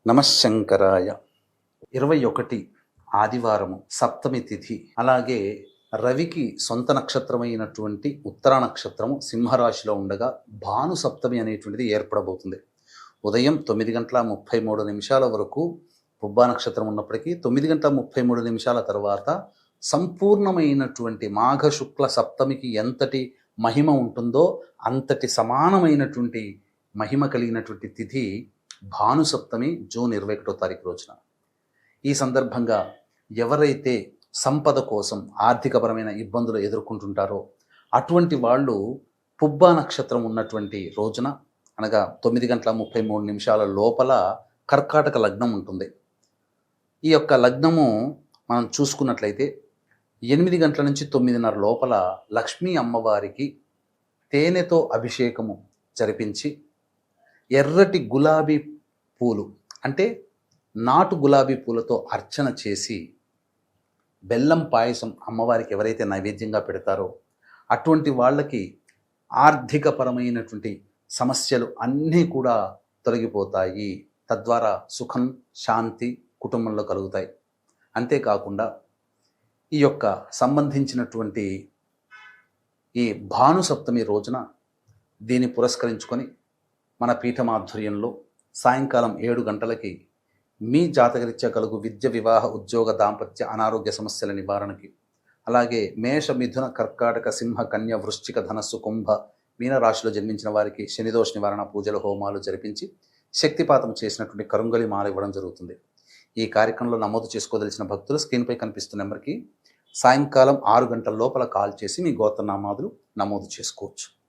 నమశంకరాయ. 21 ఆదివారము సప్తమి తిథి. అలాగే రవికి సొంత నక్షత్రమైనటువంటి ఉత్తరా నక్షత్రము సింహరాశిలో ఉండగా భాను సప్తమి అనేటువంటిది ఏర్పడబోతుంది. ఉదయం 9:33 వరకు పుబ్బా నక్షత్రం ఉన్నప్పటికీ 9:33 తర్వాత సంపూర్ణమైనటువంటి మాఘ శుక్ల సప్తమికి ఎంతటి మహిమ ఉంటుందో అంతటి సమానమైనటువంటి మహిమ కలిగినటువంటి తిథి భాను సప్తమి జూన్ 21 రోజున. ఈ సందర్భంగా ఎవరైతే సంపద కోసం ఆర్థికపరమైన ఇబ్బందులు ఎదుర్కొంటుంటారో అటువంటి వాళ్ళు పుబ్బా నక్షత్రం ఉన్నటువంటి రోజున అనగా 9:33 లోపల కర్కాటక లగ్నం ఉంటుంది. ఈ యొక్క లగ్నము మనం చూసుకున్నట్లయితే 8 గంటల నుంచి 9:30 లోపల లక్ష్మీ అమ్మవారికి తేనెతో అభిషేకము జరిపించి ఎర్రటి గులాబీ పూలు అంటే నాటు గులాబీ పూలతో అర్చన చేసి బెల్లం పాయసం అమ్మవారికి ఎవరైతే నైవేద్యంగా పెడతారో అటువంటి వాళ్ళకి ఆర్థికపరమైనటువంటి సమస్యలు అన్నీ కూడా తొలగిపోతాయి. తద్వారా సుఖం శాంతి కుటుంబంలో కలుగుతాయి. అంతేకాకుండా ఈ యొక్క సంబంధించినటువంటి ఈ భాను సప్తమి రోజున దీన్ని పురస్కరించుకొని మన పీఠమాధుర్యంలో సాయంకాలం 7 గంటలకి మీ జాతకరీత్యా కలుగు విద్య, వివాహ, ఉద్యోగ, దాంపత్య, అనారోగ్య సమస్యల నివారణకి, అలాగే మేష, మిథున, కర్కాటక, సింహ, కన్య, వృశ్చిక, ధనస్సు, కుంభ, మీన రాశిలో జన్మించిన వారికి శనిదోష నివారణ పూజలు, హోమాలు జరిపించి శక్తిపాతం చేసినటువంటి కరుంగలి మాల ఇవ్వడం జరుగుతుంది. ఈ కార్యక్రమంలో నమోదు చేసుకోదలిచిన భక్తులు స్క్రీన్పై కనిపిస్తున్న నెంబర్కి సాయంకాలం 6 గంటల లోపల కాల్ చేసి మీ గోత్రనామాదులు నమోదు చేసుకోవచ్చు.